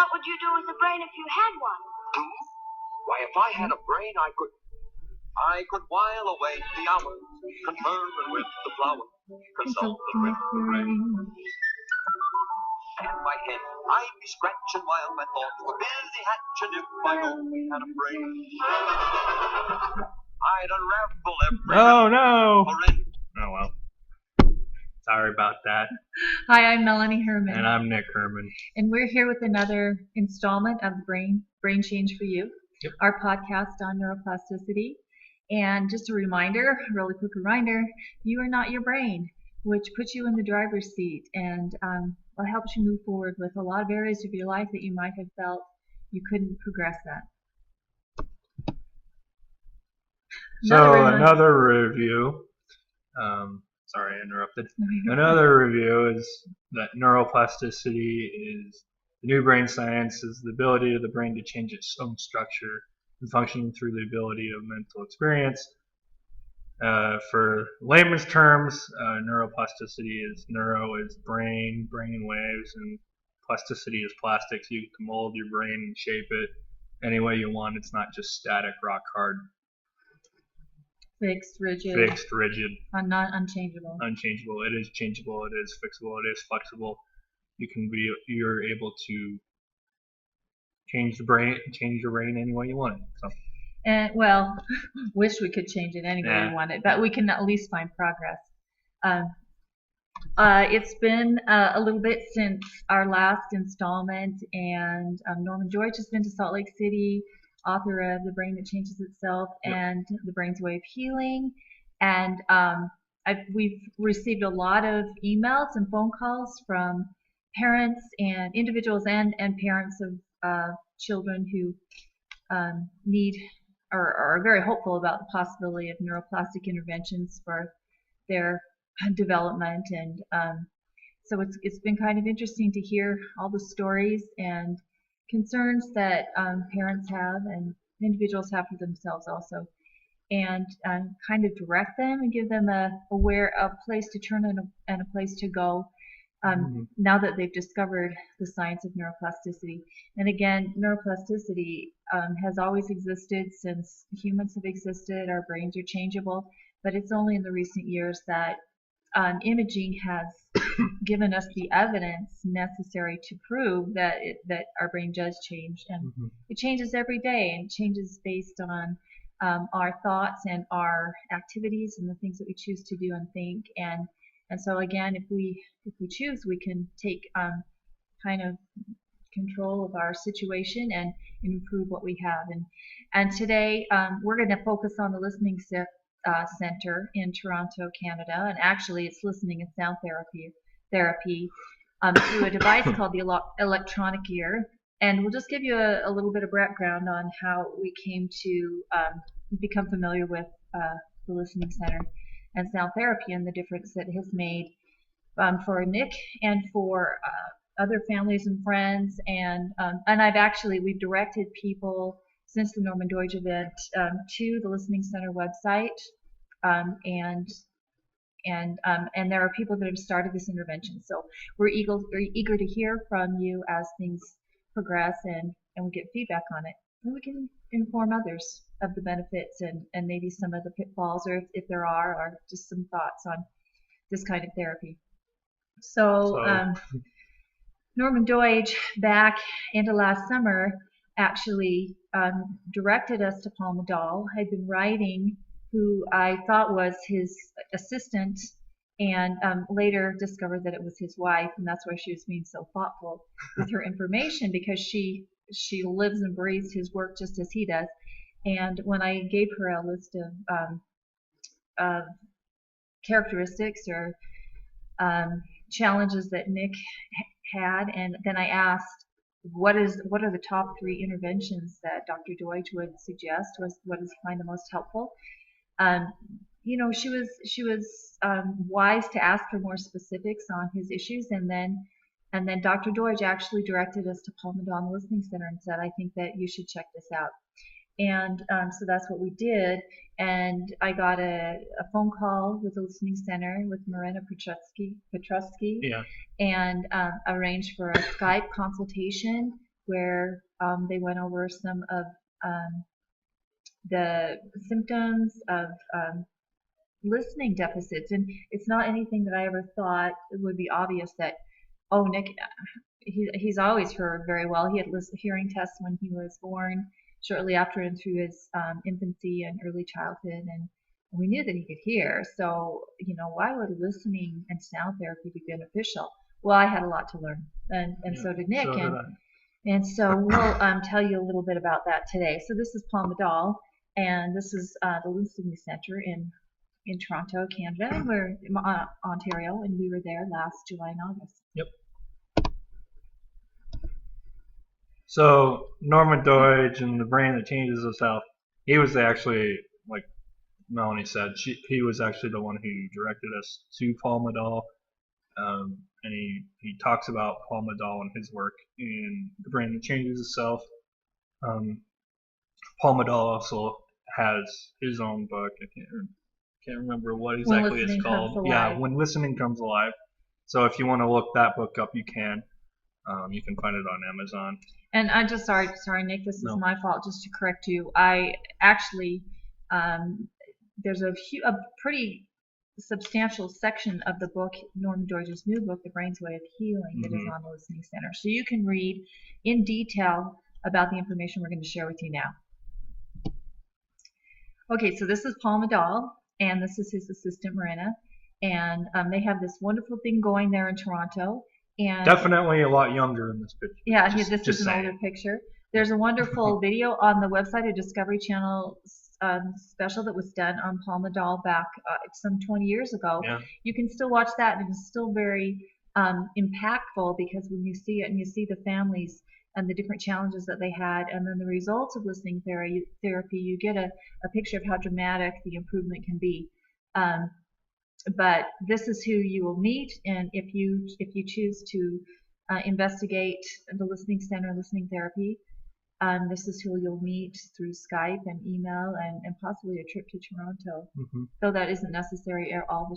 What would you do with a brain if you had one? Why, if I had a brain, I could while away the hours, conferring with the flowers, consulting with the rain. In my head, I'd be scratching while my thoughts were busy hatching if I only had a brain. I'd unravel every... Oh, no! Oh, well. Sorry about that. Hi, I'm Melanie Herman. And I'm Nick Herman. And we're here with another installment of Brain Change for You, our podcast on neuroplasticity. And just a reminder, a really quick reminder, you are not your brain, which puts you in the driver's seat and helps you move forward with a lot of areas of your life that you might have felt you couldn't progress at. Another review. Sorry, I interrupted. Another review is that neuroplasticity is the new brain science, is the ability of the brain to change its own structure and function through the ability of mental experience. For layman's terms, neuroplasticity is neuro is brain waves, and plasticity is plastics. You can mold your brain and shape it any way you want. It's not just static, rock hard. Fixed, rigid. Not unchangeable. Unchangeable. It is changeable. It is fixable. It is flexible. You're able to change your brain any way you want it. So. And wish we could change it any way we want it, but we can at least find progress. It's been a little bit since our last installment, and Norman George has been to Salt Lake City, author of The Brain That Changes Itself and The Brain's Way of Healing. And we've received a lot of emails and phone calls from parents and individuals and parents of children who need or are very hopeful about the possibility of neuroplastic interventions for their development. And so it's been kind of interesting to hear all the stories and concerns that parents have and individuals have for themselves also, and kind of direct them and give them a place to turn and a place to go now that they've discovered the science of neuroplasticity. And again, neuroplasticity has always existed since humans have existed. Our brains are changeable, but it's only in the recent years that imaging has given us the evidence necessary to prove that our brain does change, and it changes every day, and changes based on our thoughts and our activities and the things that we choose to do and think. And so again, if we choose, we can take kind of control of our situation and improve what we have. And today we're going to focus on the Listening Center in Toronto, Canada, and actually it's listening and sound therapy through a device called the electronic ear. And we'll just give you a little bit of background on how we came to become familiar with the Listening Center and sound therapy and the difference that it has made for Nick and for other families and friends. And we've directed people since the Norman Deutsch event to the Listening Center website, and there are people that have started this intervention. So we're eager to hear from you as things progress and we get feedback on it, and we can inform others of the benefits and maybe some of the pitfalls, or if there are, or just some thoughts on this kind of therapy. So Norman Deutsch, back into last summer, actually directed us to Paul Medall. I'd been writing, who I thought was his assistant, and later discovered that it was his wife, and that's why she was being so thoughtful with her information, because she lives and breathes his work just as he does. And when I gave her a list of characteristics or challenges that Nick had, and then I asked, what are the top 3 interventions that Dr. Deutsch would suggest? What does he find the most helpful? She was wise to ask for more specifics on his issues, and then Dr. Deutsch actually directed us to Paul Medall Listening Center and said, I think that you should check this out. And so that's what we did. And I got a phone call with the Listening Center with Marina Petrusky, and arranged for a Skype consultation where they went over some of the symptoms of listening deficits. And it's not anything that I ever thought it would be obvious that, oh, Nick, he's always heard very well. He had hearing tests when he was born, shortly after and through his infancy and early childhood, and we knew that he could hear. So, why would listening and sound therapy be beneficial? Well, I had a lot to learn, and so did Nick. And so we'll tell you a little bit about that today. So this is Paul Medall, and this is the Listening Center in Toronto, Canada, and we're in Ontario, and we were there last July and August. Yep. So Norman Deutsch and the brain that changes itself, he was actually, like Melanie said, he was actually the one who directed us to Paul Medall. And he talks about Paul Medall and his work in The Brain That Changes Itself. Paul Medall also has his own book. I can't remember what exactly it's called. Yeah, When Listening Comes Alive. So if you want to look that book up, you can. You can find it on Amazon. And I'm just sorry, Nick. This is my fault. Just to correct you, I actually there's a pretty substantial section of the book, Norman Deutsch's new book, The Brain's Way of Healing, that is on the Listening Center. So you can read in detail about the information we're going to share with you now. Okay, so this is Paul Medall, and this is his assistant, Marina. And they have this wonderful thing going there in Toronto. And definitely a lot younger in this picture. Yeah, this is an older picture. There's a wonderful video on the website, a Discovery Channel special that was done on Paul Medall back some 20 years ago. Yeah. You can still watch that, and it's still very impactful, because when you see it and you see the families and the different challenges that they had, and then the results of listening therapy, you get a picture of how dramatic the improvement can be. But this is who you will meet, and if you choose to investigate the Listening Center, listening therapy, this is who you'll meet through Skype and email and possibly a trip to Toronto, though that isn't necessary all the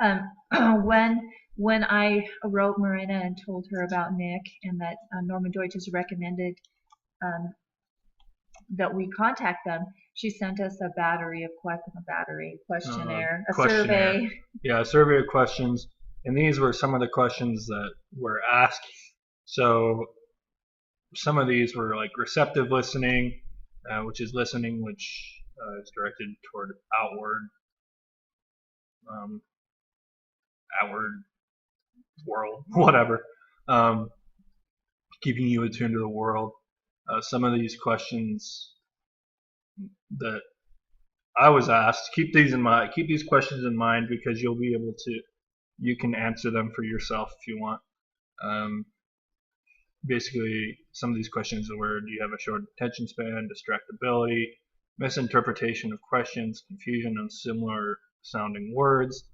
time. When I wrote Marina and told her about Nick and that Norman Deutsch has recommended that we contact them, she sent us a questionnaire, a survey. Yeah, a survey of questions, and these were some of the questions that were asked. So some of these were like receptive listening, which is listening which is directed toward outward world, whatever, keeping you attuned to the world. Some of these questions that I was asked, keep these questions in mind, because you can answer them for yourself if you want. Basically, some of these questions were: do you have a short attention span, distractibility, misinterpretation of questions, confusion on similar sounding words,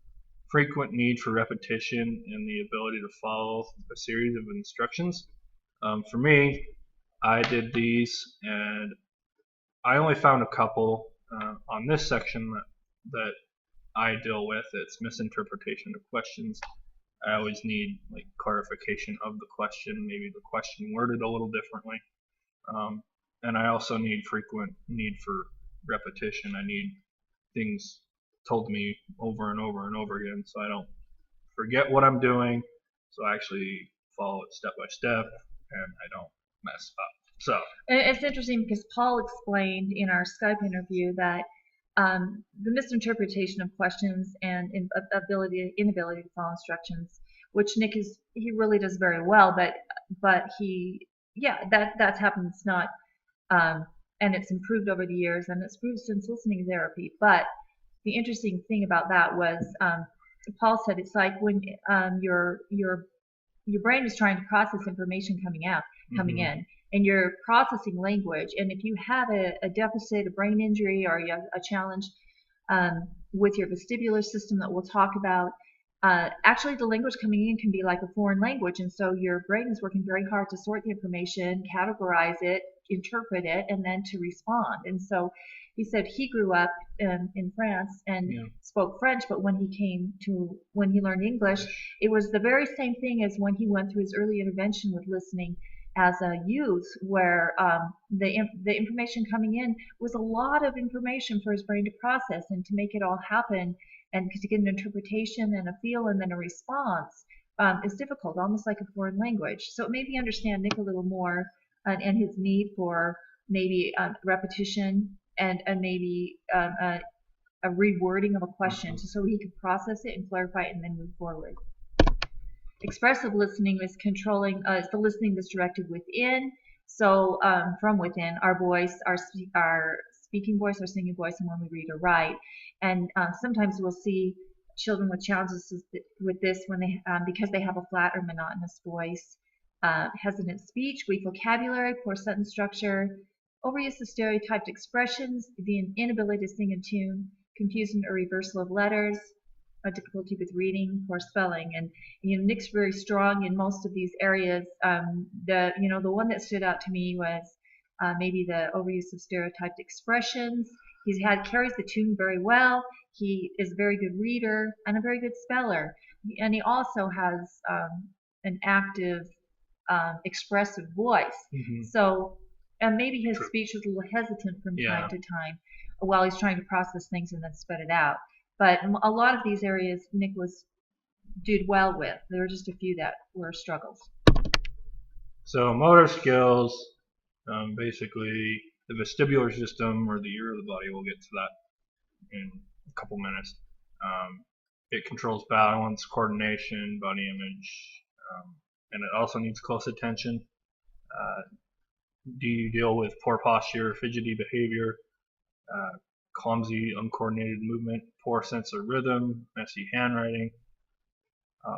frequent need for repetition, and the ability to follow a series of instructions. For me, I did these, and I only found a couple on this section that I deal with. It's misinterpretation of questions. I always need clarification of the question, maybe the question worded a little differently. And I also need frequent need for repetition. I need things told to me over and over and over again, so I don't forget what I'm doing, so I actually follow it step by step, and I don't mess up. So it's interesting because Paul explained in our Skype interview that the misinterpretation of questions and inability to follow instructions, which Nick he really does very well, but that's happened. It's not, and it's improved over the years, and it's improved since listening therapy. But the interesting thing about that was, Paul said it's like when your brain is trying to process information coming in, and you're processing language. And if you have a deficit, a brain injury, or you have a challenge with your vestibular system that we'll talk about, actually the language coming in can be like a foreign language. And so your brain is working very hard to sort the information, categorize it, interpret it, and then to respond. And so He said he grew up in France and spoke French, but when he learned English, it was the very same thing as when he went through his early intervention with listening as a youth, where the information coming in was a lot of information for his brain to process and to make it all happen and to get an interpretation and a feel and then a response is difficult, almost like a foreign language. So it made me understand Nick a little more and his need for maybe repetition and maybe a rewording of a question so he could process it and clarify it and then move forward. Expressive listening is controlling, it's the listening that's directed within. So from within, our voice, our speaking voice, our singing voice, and when we read or write. And sometimes we'll see children with challenges with this when they because they have a flat or monotonous voice, hesitant speech, weak vocabulary, poor sentence structure, overuse of stereotyped expressions, the inability to sing in tune, confusion or reversal of letters, difficulty with reading, poor spelling, and Nick's very strong in most of these areas. The one that stood out to me was maybe the overuse of stereotyped expressions. He carries the tune very well. He is a very good reader and a very good speller, and he also has an active, expressive voice. So, and maybe his speech was a little hesitant from time to time while he's trying to process things and then spit it out. But a lot of these areas Nick did well with. There were just a few that were struggles. So motor skills, basically the vestibular system, or the ear of the body, we'll get to that in a couple minutes. It controls balance, coordination, body image, and it also needs close attention. Do you deal with poor posture, fidgety behavior, clumsy, uncoordinated movement, poor sense of rhythm, messy handwriting,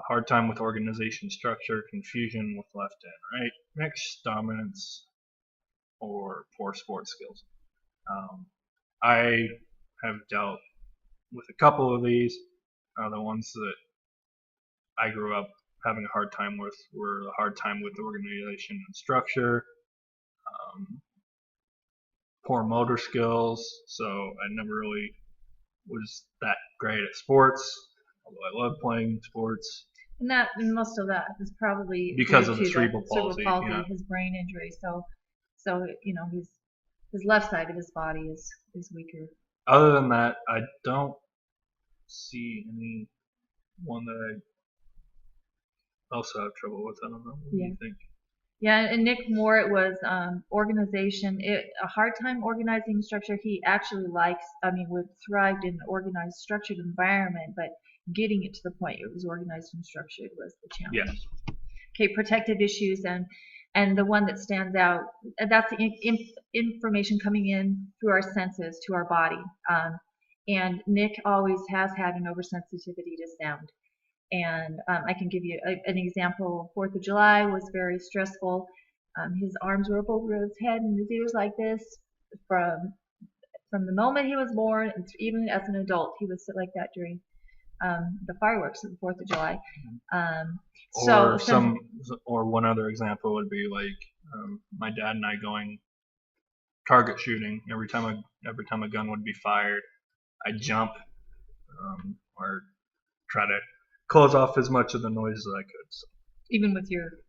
hard time with organization, structure, confusion with left and right, mixed dominance, or poor sports skills? I have dealt with a couple of these. The ones that I grew up having a hard time with were the hard time with organization and structure, poor motor skills, so I never really was that great at sports, although I love playing sports. And most of that is probably because of the cerebral palsy, his brain injury. So his left side of his body is weaker. Other than that, I don't see any one that I also have trouble with. I don't know. What do you think? Yeah, and Nick Moore, it was organization. A hard time organizing structure. He actually thrived in an organized, structured environment, but getting it to the point it was organized and structured was the challenge. Yes. Okay, protective issues, and the one that stands out, that's the information coming in through our senses to our body. And Nick always has had an oversensitivity to sound. And I can give you an example. 4th of July was very stressful. His arms were up over his head and his ears like this from the moment he was born, and even as an adult, he would sit like that during the fireworks of the 4th of July. Or one other example would be like my dad and I going target shooting. Every time a gun would be fired, I'd jump or try to close off as much of the noise as I could. So. Even with your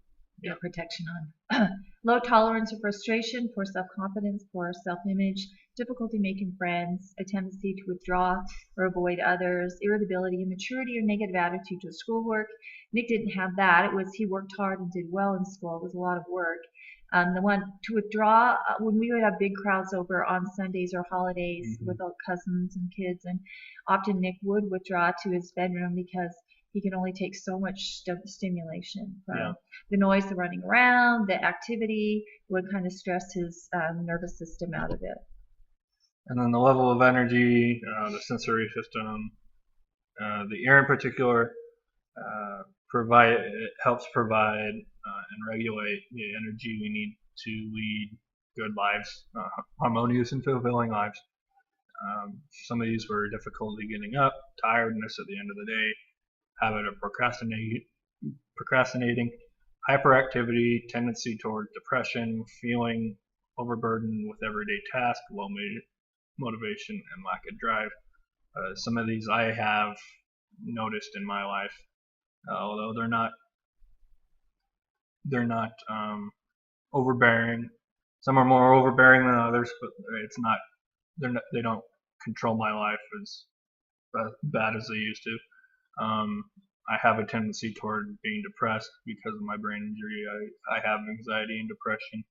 protection on. Low tolerance or frustration, poor self-confidence, poor self-image, difficulty making friends, a tendency to withdraw or avoid others, irritability, immaturity, or negative attitude to schoolwork. Nick didn't have that. He worked hard and did well in school. It was a lot of work. The one to withdraw, when we would have big crowds over on Sundays or holidays with all cousins and kids, and often Nick would withdraw to his bedroom because he could only take so much stimulation from the noise, the running around, the activity would kind of stress his nervous system out of it. And then the level of energy, the sensory system, the ear in particular, helps provide and regulate the energy we need to lead good lives, harmonious and fulfilling lives. Some of these were difficulty getting up, tiredness at the end of the day, habit of procrastinating, hyperactivity, tendency toward depression, feeling overburdened with everyday tasks, low motivation and lack of drive. Some of these I have noticed in my life, although they're not overbearing. Some are more overbearing than others, but they don't control my life as bad as they used to. I have a tendency toward being depressed because of my brain injury. I have anxiety and depression.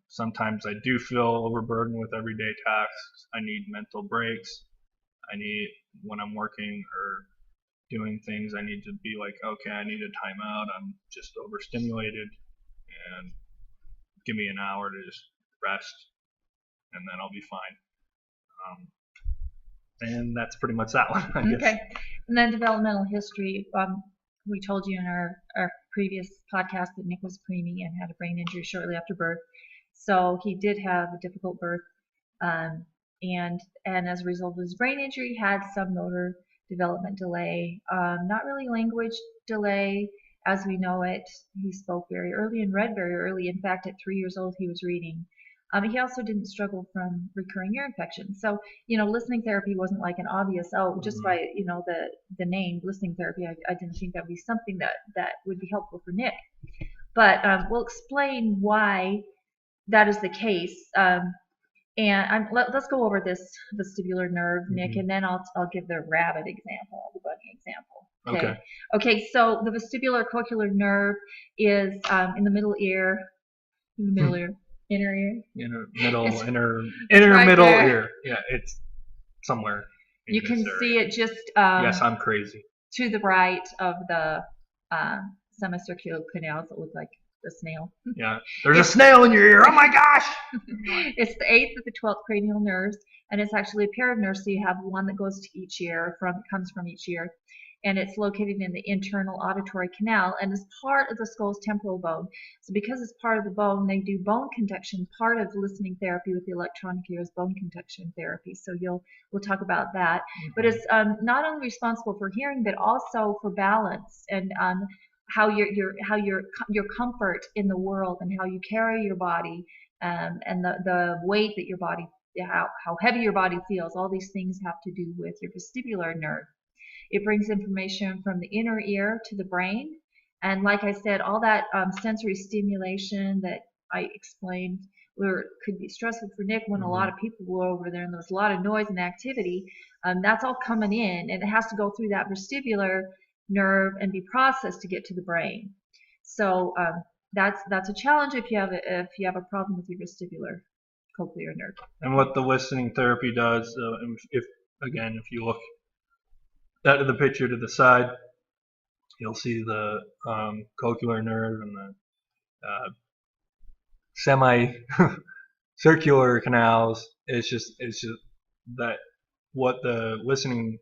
Sometimes I do feel overburdened with everyday tasks. I need mental breaks. When I'm working or doing things, I need to be like, okay, I need a timeout. I'm just overstimulated, and give me an hour to just rest, and then I'll be fine. And that's pretty much that one, I guess. Okay. And then developmental history. We told you in our previous podcast that Nick was preemie and had a brain injury shortly after birth. So he did have a difficult birth, and as a result of his brain injury, had some motor development delay. Not really language delay as we know it. He spoke very early and read very early. In fact, at 3 years old, he was reading. He also didn't struggle from recurring ear infections. So, listening therapy wasn't like an obvious, just by, the name listening therapy, I didn't think that would be something that would be helpful for Nick. But we'll explain why that is the case. Let's go over this vestibular nerve, Nick, and then I'll give the rabbit example, the bunny example. Okay, so the vestibular cochlear nerve is in the middle ear, inner ear. Inner middle right middle there. ear. Yeah, it's somewhere. You can see it just yes, I'm crazy. To the right of the semicircular canals that look like a snail. Yeah, there's a snail in your ear. Oh my gosh! It's the 8th of the 12th cranial nerves, and it's actually a pair of nerves. So you have one that goes to each ear, comes from each ear, and it's located in the internal auditory canal and is part of the skull's temporal bone. So because it's part of the bone, they do bone conduction. Part of listening therapy with the electronic ear is bone conduction therapy. So we'll talk about that. But it's not only responsible for hearing, but also for balance and how your comfort in the world and how you carry your body and the weight that your body, how heavy your body feels. All these things have to do with your vestibular nerve. It brings information from the inner ear to the brain. And like I said, all that sensory stimulation that I explained could be stressful for Nick when a lot of people were over there and there was a lot of noise and activity. That's all coming in, and it has to go through that vestibular nerve and be processed to get to the brain. So that's a challenge if you have a problem with your vestibular cochlear nerve. And what the listening therapy does, if you look out of the picture to the side, you'll see the cochlear nerve and the semi-circular canals. It's just that what the listening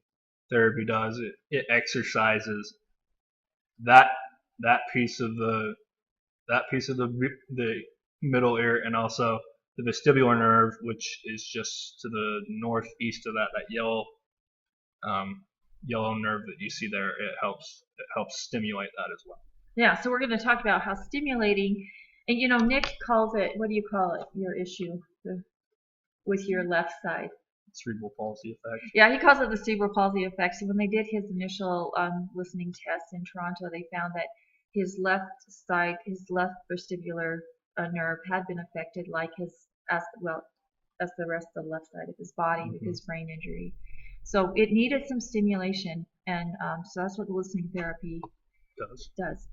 therapy does, it exercises that piece of the middle ear, and also the vestibular nerve, which is just to the northeast of that yellow nerve that you see there. It helps stimulate that as well. Yeah, so we're going to talk about how stimulating, and Nick calls it, what do you call it, your issue with your left side? Cerebral palsy effect. Yeah, he calls it the cerebral palsy effect. So when they did his initial listening test in Toronto, they found that his left vestibular nerve had been affected, like as the rest of the left side of his body with his brain injury. So it needed some stimulation, and so that's what the listening therapy does.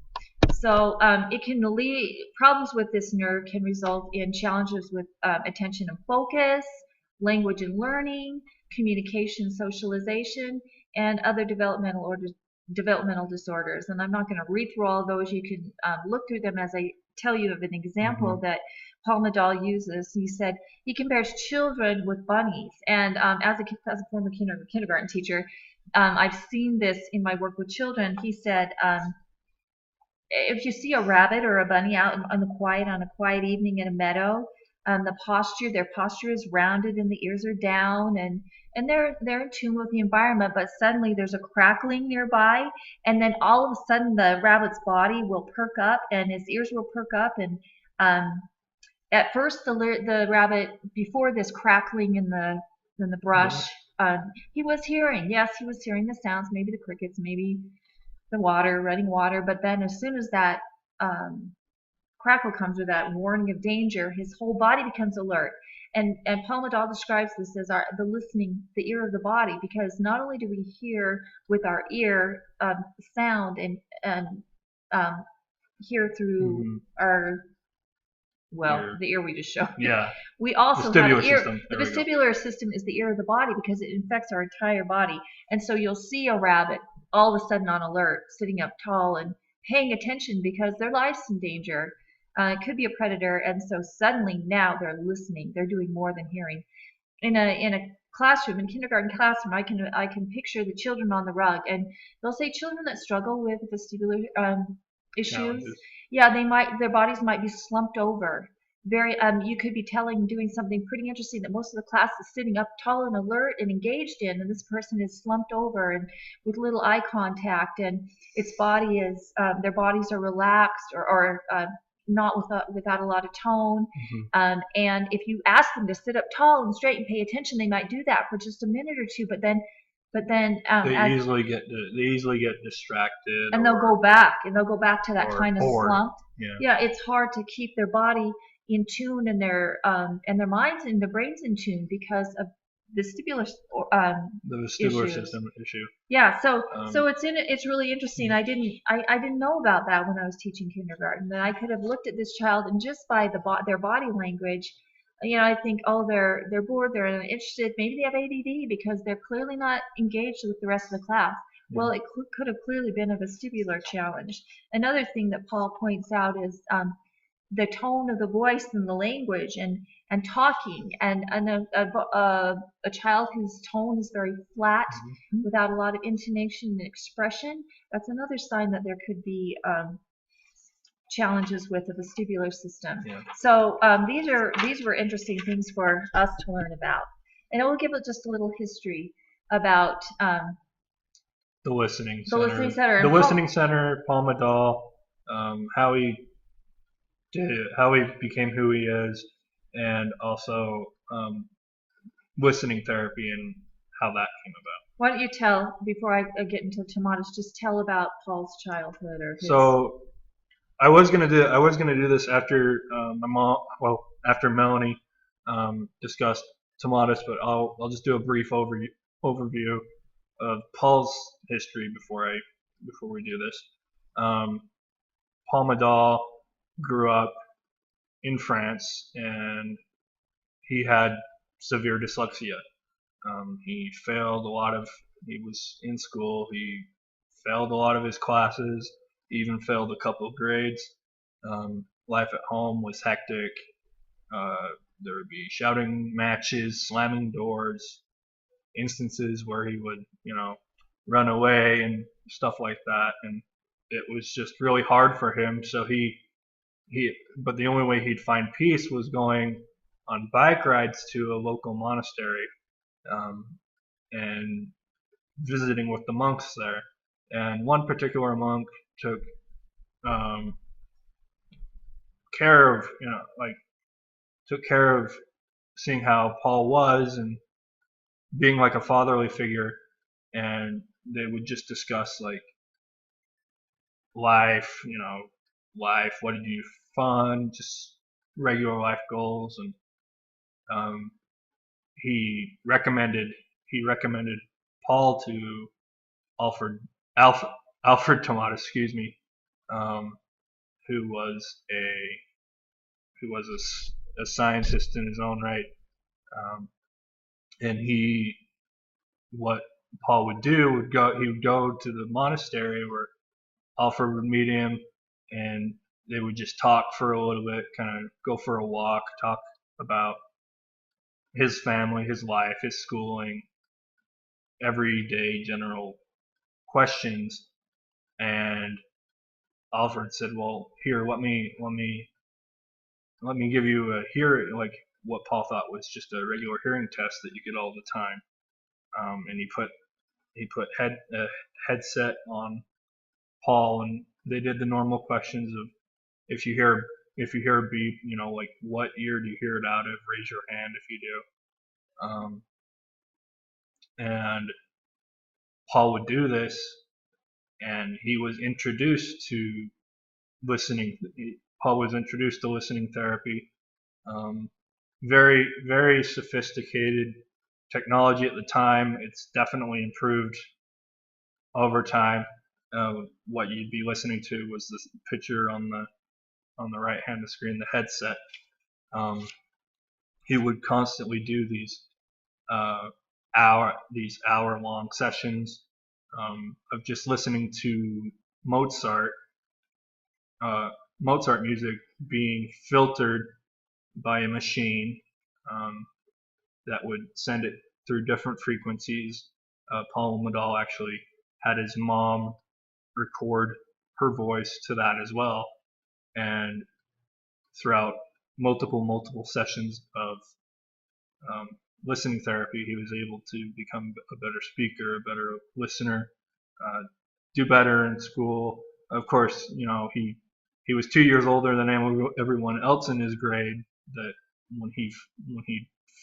So it can lead, problems with this nerve can result in challenges with attention and focus, language and learning, communication, socialization, and other developmental disorders. And I'm not going to read through all of those. You can look through them as I tell you of an example that Paul Nadal uses. He said he compares children with bunnies. And as a former kindergarten teacher, I've seen this in my work with children. He said, if you see a rabbit or a bunny out on a quiet evening in a meadow, their posture is rounded and the ears are down, and they're in tune with the environment, but suddenly there's a crackling nearby, and then all of a sudden the rabbit's body will perk up and his ears will perk up, and at first the rabbit, before this crackling in the brush, he was hearing. Yes, he was hearing the sounds, maybe the crickets, maybe the water, running water. But then as soon as that crackle comes, or that warning of danger, his whole body becomes alert. And Paul Madal describes this as the ear of the body, because not only do we hear with our ear sound and hear through our the ear we just showed. Yeah. We also Vestibular have ear. system. The vestibular system is the ear of the body because it infects our entire body. And so you'll see a rabbit all of a sudden on alert, sitting up tall and paying attention because their life's in danger. It could be a predator, and so suddenly now they're listening. They're doing more than hearing. In a classroom, in kindergarten classroom, I can picture the children on the rug, and they'll say children that struggle with vestibular issues. Challenges. Yeah, their bodies might be slumped over. You could be doing something pretty interesting that most of the class is sitting up tall and alert and engaged in, and this person is slumped over and with little eye contact, and their bodies are relaxed or not without a lot of tone. Mm-hmm. And if you ask them to sit up tall and straight and pay attention, they might do that for just a minute or two, but then they easily get distracted, and they'll go back to that kind of slump. Yeah, it's hard to keep their body in tune and their minds and their brains in tune because of vestibular the vestibular system issue. Yeah, so it's really interesting. I didn't know about that when I was teaching kindergarten. That I could have looked at this child and just by their body language, I think, oh, they're bored, they're uninterested, maybe they have ADD because they're clearly not engaged with the rest of the class. Yeah. Well, it could have clearly been a vestibular challenge. Another thing that Paul points out is the tone of the voice and the language and talking, and a child whose tone is very flat, mm-hmm. without a lot of intonation and expression. That's another sign that there could be challenges with the vestibular system. Yeah. So these were interesting things for us to learn about, and I will give it just a little history about the listening center. The listening center. The listening center. Paul Madal, how he became who he is, and also listening therapy and how that came about. Why don't you tell, before I get into Tomatis, just tell about Paul's childhood or his... So I was gonna do this after after Melanie discussed Tomatis, but I'll just do a brief overview of Paul's history before we do this. Paul Madal grew up in France, and he had severe dyslexia. He was in school, he failed a lot of his classes, he even failed a couple of grades. Life at home was hectic. There would be shouting matches, slamming doors, instances where he would, run away and stuff like that, and it was just really hard for him. So but the only way he'd find peace was going on bike rides to a local monastery and visiting with the monks there. And one particular monk took care of seeing how Paul was and being like a fatherly figure, and they would just discuss like life, what did you do fun, just regular life goals. And he recommended Paul to Alfred Tomatis, who was a scientist in his own right. And what Paul would do he would go to the monastery where Alfred would meet him, and they would just talk for a little bit, kind of go for a walk, talk about his family, his life, his schooling, everyday general questions. And Alfred said, "Well, here, let me give you a hearing, like what Paul thought was just a regular hearing test that you get all the time." And he put a headset on Paul, and they did the normal questions of, if you hear if you hear a beep, like what ear do you hear it out of? Raise your hand if you do. And Paul would do this, and he was introduced to listening. Paul was introduced to listening therapy. Very, very sophisticated technology at the time. It's definitely improved over time. What you'd be listening to was this picture on the right hand of the screen, the headset. He would constantly do these hour-long sessions of just listening to Mozart music being filtered by a machine that would send it through different frequencies. Paul Madal actually had his mom record her voice to that as well, and throughout multiple sessions of listening therapy, he was able to become a better speaker, a better listener, do better in school. Of course, he was 2 years older than everyone else in his grade that when he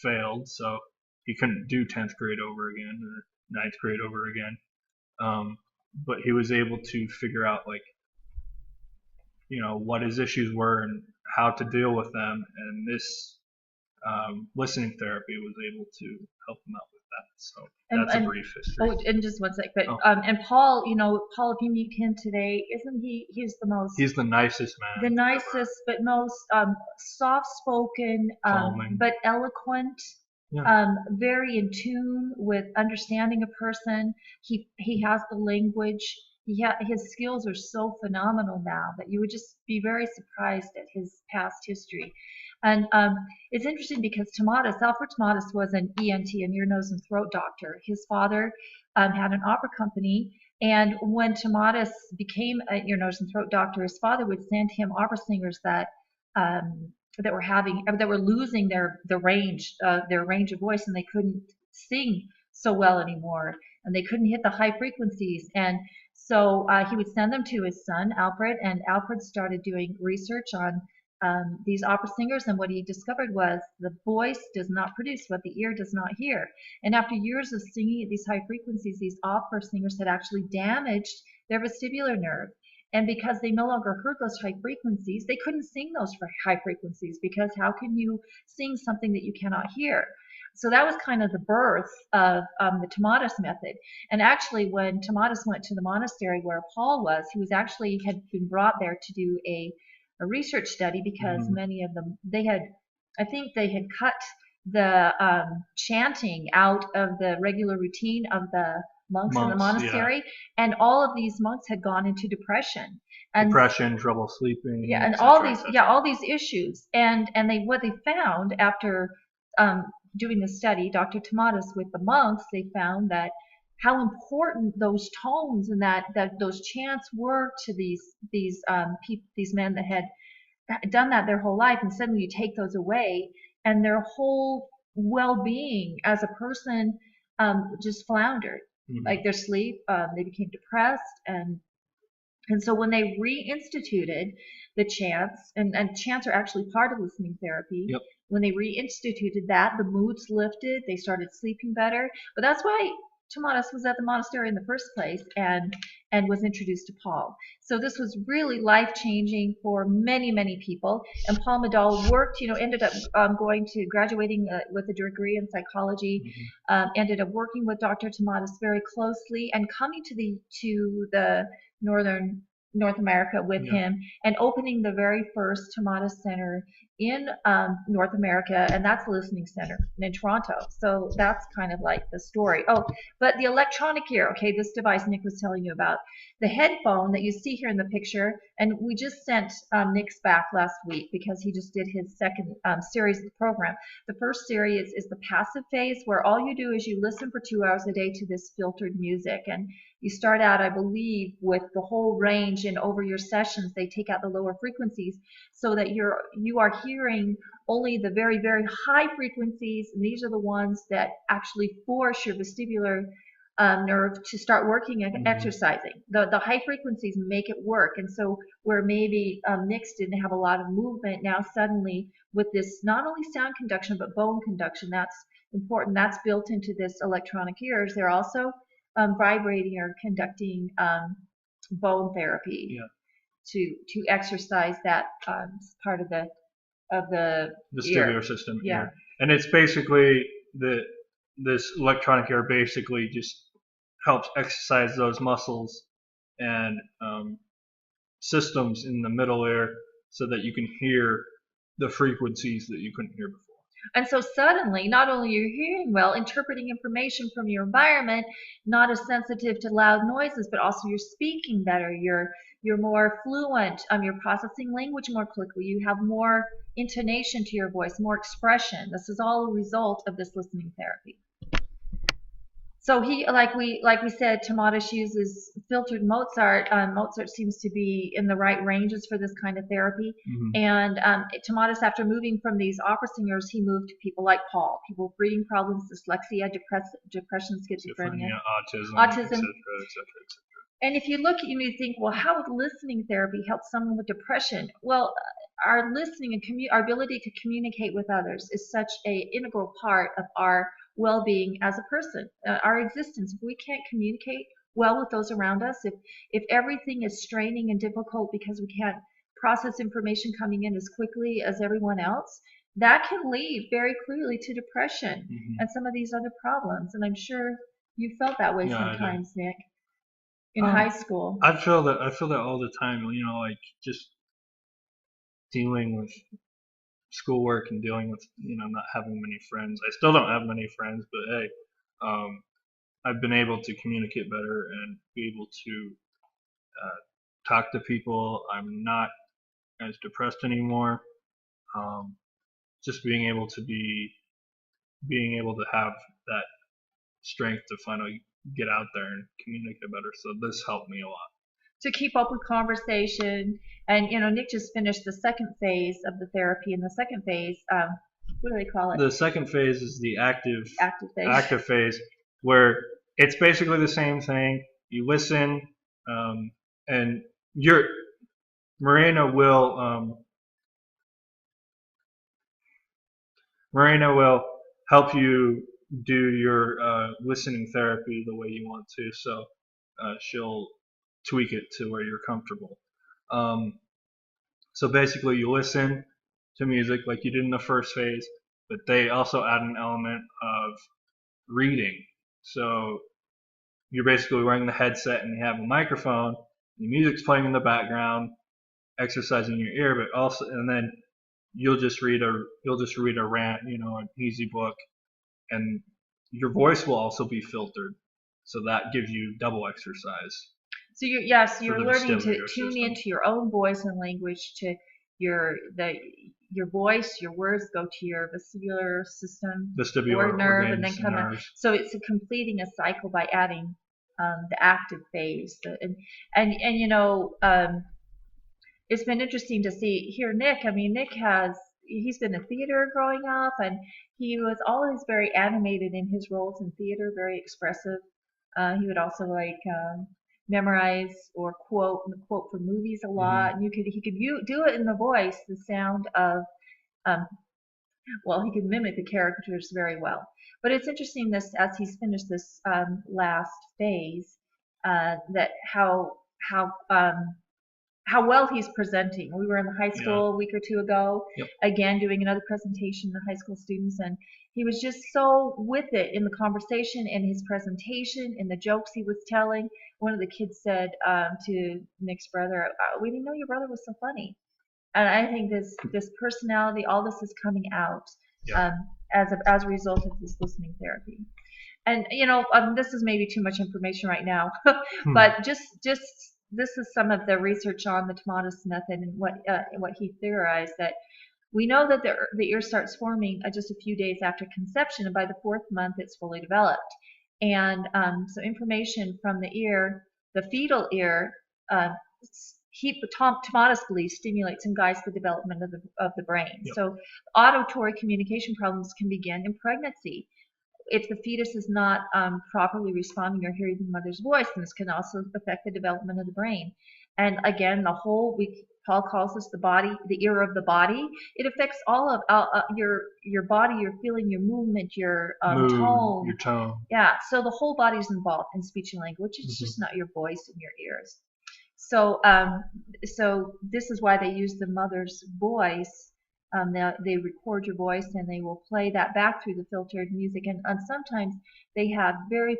failed, so he couldn't do 10th grade over again or 9th grade over again. But he was able to figure out what his issues were and how to deal with them, and this listening therapy was able to help him out with that. So that's a brief history. Oh, and just one sec. But and Paul, Paul, if you meet him today, isn't he? He's the most. He's the nicest man. The nicest, but most soft-spoken, but eloquent. Yeah. Very in tune with understanding a person. He has the language. His skills are so phenomenal now that you would just be very surprised at his past history. And it's interesting because Alfred Tomatis was an ENT, an ear, nose, and throat doctor. His father had an opera company, and when Tomatis became an ear, nose, and throat doctor, his father would send him opera singers that were losing their range of voice, and they couldn't sing so well anymore, and they couldn't hit the high frequencies. And so he would send them to his son Alfred, and Alfred started doing research on these opera singers, and what he discovered was the voice does not produce what the ear does not hear. And after years of singing at these high frequencies, these opera singers had actually damaged their vestibular nerve. And because they no longer heard those high frequencies, they couldn't sing those high frequencies, because how can you sing something that you cannot hear? So that was kind of the birth of the Tomatis method. And actually, when Tomatis went to the monastery where Paul was, he had been brought there to do a research study, because many of them, I think they had cut the chanting out of the regular routine of the monks in the monastery, yeah. And all of these monks had gone into depression, trouble sleeping, yeah, and all these issues, and what they found after doing the study, Dr. Tomatis with the monks, they found that how important those tones and that those chants were to these men that had done that their whole life, and suddenly you take those away, and their whole well-being as a person just floundered. Like their sleep, they became depressed, and so when they reinstituted the chants, and chants are actually part of listening therapy. Yep. When they reinstituted that, the moods lifted, they started sleeping better. But that's why Tomatis was at the monastery in the first place, and was introduced to Paul. So this was really life-changing for many people. And Paul Madal worked, ended up graduating with a degree in psychology, ended up working with Dr. Tomatis very closely, and coming to the North America with him, and opening the very first Tomatis Center in North America, and that's the Listening Center in Toronto. So that's kind of like the story. Oh, but the electronic ear, okay, this device Nick was telling you about, the headphone that you see here in the picture, and we just sent Nick's back last week because he just did his second series of the program. The first series is the passive phase, where all you do is you listen for 2 hours a day to this filtered music, and you start out, I believe, with the whole range, and over your sessions they take out the lower frequencies so that you are hearing only the very high frequencies, and these are the ones that actually force your vestibular nerve to start working and exercising. The high frequencies make it work, and so where maybe Nick's didn't have a lot of movement, now suddenly with this not only sound conduction but bone conduction, that's important. That's built into this electronic ears. They're also vibrating or conducting bone therapy to exercise that part of the vestibular ear. system. Yeah. Ear. And it's basically this electronic ear basically just helps exercise those muscles and systems in the middle ear so that you can hear the frequencies that you couldn't hear before. And so suddenly, not only you're hearing well, interpreting information from your environment, not as sensitive to loud noises, but also you're speaking better, you're more fluent, you're processing language more quickly, you have more intonation to your voice, more expression. This is all a result of this listening therapy. So he, like we said, Tomatis uses filtered Mozart. Mozart seems to be in the right ranges for this kind of therapy. And Tomatis, after moving from these opera singers, he moved to people like Paul, people with reading problems, dyslexia, depression, schizophrenia, autism. etc. And if you look, you may think, well, how would listening therapy help someone with depression? Well, our listening and our ability to communicate with others is such an integral part of our well-being as a person, our existence. If we can't communicate well with those around us, if everything is straining and difficult because we can't process information coming in as quickly as everyone else, that can lead very clearly to depression and some of these other problems. And I'm sure you felt that way sometimes, Nick, in high school. I feel that all the time. You know, like just dealing with schoolwork and dealing with not having many friends. I still don't have many friends, but hey, I've been able to communicate better and be able to talk to people. I'm not as depressed anymore. Just being able to have that strength to finally get out there and communicate better. So this helped me a lot. To keep up with conversation. And Nick just finished the second phase of the therapy. In the second phase, what do they call it? The second phase is the active phase. phase, where it's basically the same thing. You listen, and Marina will help you do your listening therapy the way you want to. So she'll tweak it to where you're comfortable. So basically you listen to music like you did in the first phase, but they also add an element of reading. So you're basically wearing the headset and you have a microphone, the music's playing in the background, exercising your ear, but also, and then you'll just read a rant, an easy book, and your voice will also be filtered. So that gives you double exercise. So you're learning to tune into your own voice and language, to your voice, your words go to your vestibular system, vestibular nerve, and then come out. So it's completing a cycle by adding the active phase. It's been interesting to see here, Nick. I mean, he's been in theater growing up, and he was always very animated in his roles in theater, very expressive. He would also memorize or quote from movies a lot, and he could do it in the voice, the sound of he could mimic the characters very well. But it's interesting this as he's finished this last phase, that how well he's presenting. We were in the high school a week or two ago, again doing another presentation to high school students, and he was just so with it in the conversation, in his presentation, in the jokes he was telling. One of the kids said to Nick's brother, "We didn't know your brother was so funny." And I think this personality, all this is coming out as a result of this listening therapy. And this is maybe too much information right now, but just this is some of the research on the Tomatis method and what he theorized, that we know that the ear starts forming just a few days after conception, and by the 4th month it's fully developed. And so information from the ear, the fetal ear, Tomatis believes stimulates and guides the development of the brain. So auditory communication problems can begin in pregnancy. if the fetus is not properly responding or hearing the mother's voice, then this can also affect the development of the brain. And again, Paul calls this the body, the ear of the body. It affects all of your body, your feeling, your movement, your Mood, tone. your tone. Yeah, so the whole body's involved in speech and language. It's just not your voice and your ears. So, so this is why they use the mother's voice. They record your voice and they will play that back through the filtered music. And sometimes they have very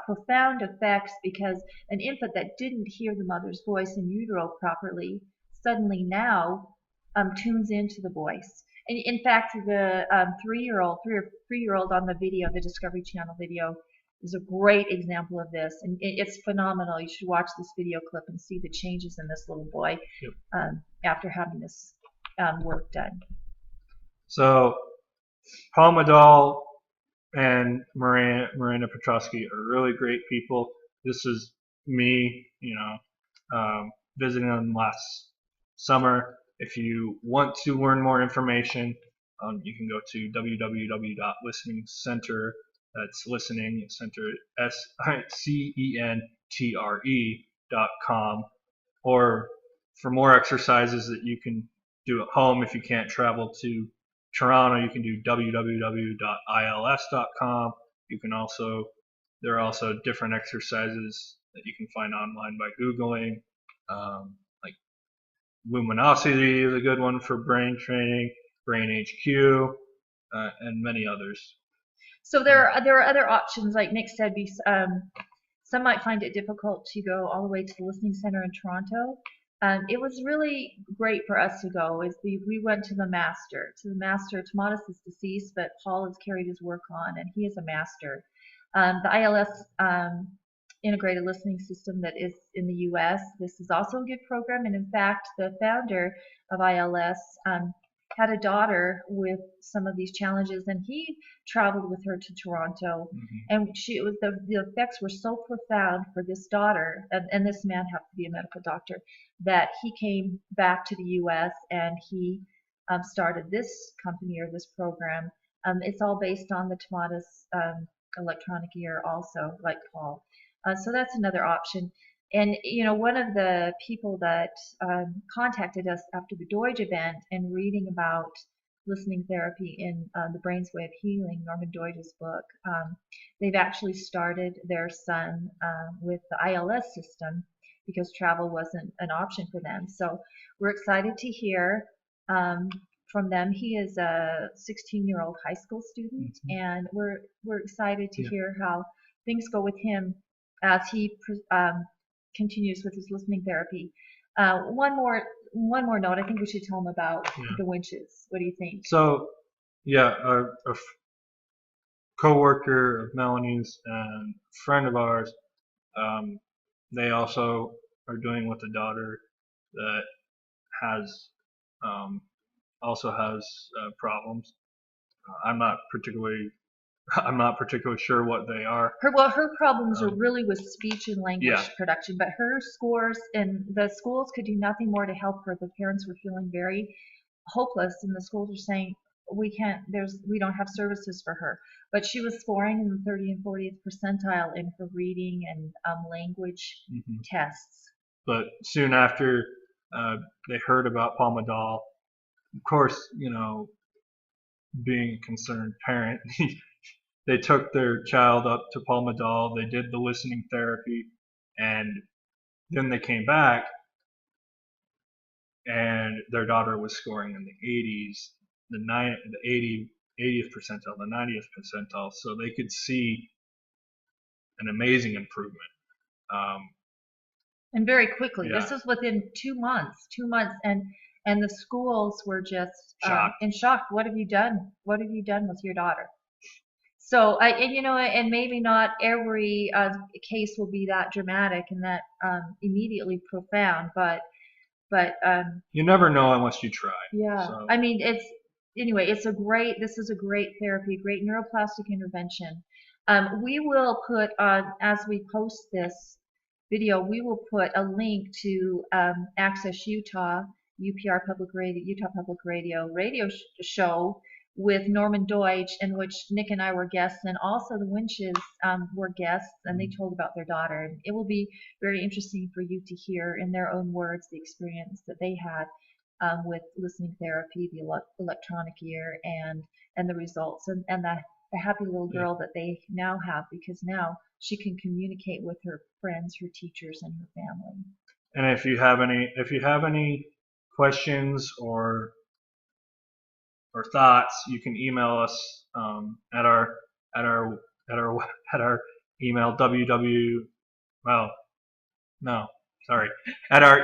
profound effects, because an infant that didn't hear the mother's voice in utero properly suddenly now tunes into the voice. And in fact, the 3-year-old on the video, the Discovery Channel video, is a great example of this, and it's phenomenal. You should watch this video clip and see the changes in this little boy after having this work done. So, Paul Madal and Miranda Petrosky are really great people. This is me, visiting them last summer. If you want to learn more information, you can go to www.listeningcentre. That's listening center CENTRE.com. Or for more exercises that you can do at home, if you can't travel to Toronto, you can do www.ils.com. You can there are also different exercises that you can find online by Googling. Like Luminosity is a good one for brain training, Brain HQ, and many others. So there are other options, like Nick said. Some might find it difficult to go all the way to the Listening Center in Toronto. It was really great for us to go. We went to the master. Tomatis is deceased, but Paul has carried his work on, and he is a master. The ILS integrated listening system that is in the U.S. This is also a good program, and in fact, the founder of ILS had a daughter with some of these challenges, and he traveled with her to Toronto, and the effects were so profound for this daughter, and this man happened to be a medical doctor, that he came back to the U.S. and he started this company or this program. It's all based on the Tomatis electronic ear, also, like Paul. So that's another option. And, one of the people that contacted us after the Deutsch event and reading about listening therapy in The Brain's Way of Healing, Norman Deutsch's book, they've actually started their son with the ILS system because travel wasn't an option for them. So we're excited to hear from them. He is a 16-year-old high school student, and we're excited to hear how things go with him as he continues with his listening therapy. One more note. I think we should tell him about the winches. What do you think? So, a co-worker of Melanie's and friend of ours, they also are doing with a daughter that also has problems. I'm not particularly sure what they are. Her problems are really with speech and language production, but her scores, and the schools could do nothing more to help her. The parents were feeling very hopeless, and the schools were saying, we don't have services for her. But she was scoring in the 30th and 40th percentile in her reading and language tests. But soon after they heard about Paul Madal, of course, being a concerned parent, they took their child up to Paul Madal. They did the listening therapy, and then they came back, and their daughter was scoring in the 80s, the 80th percentile, the 90th percentile. So they could see an amazing improvement. And very quickly. Yeah. This is within 2 months. 2 months, and the schools were just in shock. What have you done? What have you done with your daughter? So, and maybe not every case will be that dramatic and that immediately profound, but you never know unless you try. Yeah. So. I mean, this is a great therapy, great neuroplastic intervention. We will put as we post this video, we will put a link to Access Utah, Utah Public Radio show with Norman Deutsch, in which Nick and I were guests, and also the Winches were guests, and they told about their daughter. And it will be very interesting for you to hear in their own words the experience that they had with listening therapy, the electronic ear, and the results, and the happy little girl that they now have, because now she can communicate with her friends, her teachers, and her family. And if you have any questions or thoughts, you can email us at our email at our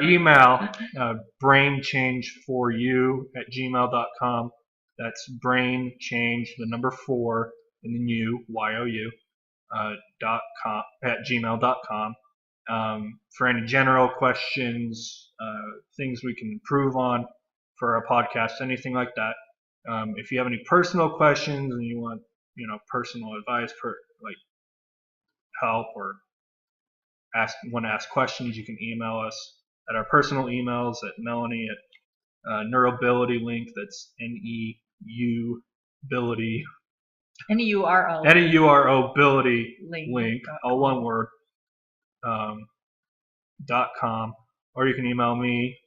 email brainchange4u@gmail.com. That's brainchange, the number 4 and then YOU .com @gmail.com. For any general questions, things we can improve on for our podcast, anything like that. If you have any personal questions and you want, personal advice, like help, or want to ask questions, you can email us at our personal emails at Melanie at Neurobility Link. That's NEURO Ability Link, all one word. .com, or you can email me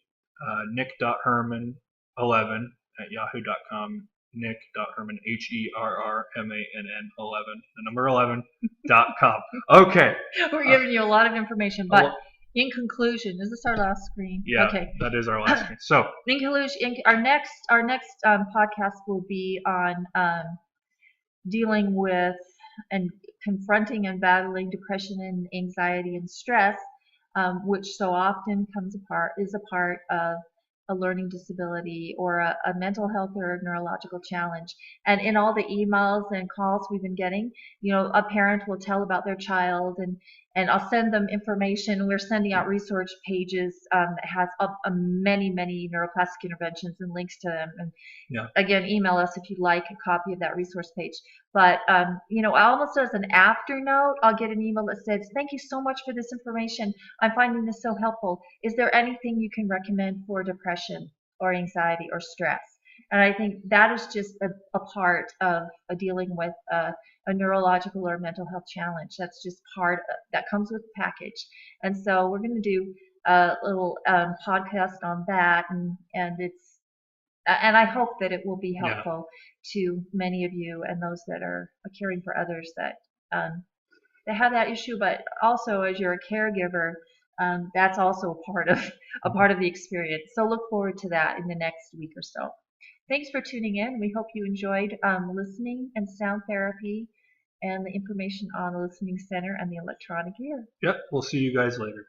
nick.herman11 at yahoo.com. Nick.herman HERRMANN 11, the number 11.com. Okay. We're giving you a lot of information, but in conclusion, is this our last screen? Yeah. Okay. That is our last screen. So in conclusion, our next podcast will be on dealing with and confronting and battling depression and anxiety and stress, which so often is a part of a learning disability or a mental health or neurological challenge. And in all the emails and calls we've been getting, a parent will tell about their child, and I'll send them information. We're sending out resource pages that has many neuroplastic interventions and links to them. And again, email us if you'd like a copy of that resource page. But almost as an afternote, I'll get an email that says, "Thank you so much for this information. I'm finding this so helpful. Is there anything you can recommend for depression or anxiety or stress?" And I think that is just a part of dealing with a neurological or mental health challenge. That's just that comes with the package. And so we're going to do a little podcast on that, and I hope that it will be helpful to many of you and those that are caring for others that have that issue. But also, as you're a caregiver, that's also a part of the experience. So look forward to that in the next week or so. Thanks for tuning in. We hope you enjoyed listening and sound therapy and the information on the Listening Center and the electronic ear. Yep. We'll see you guys later.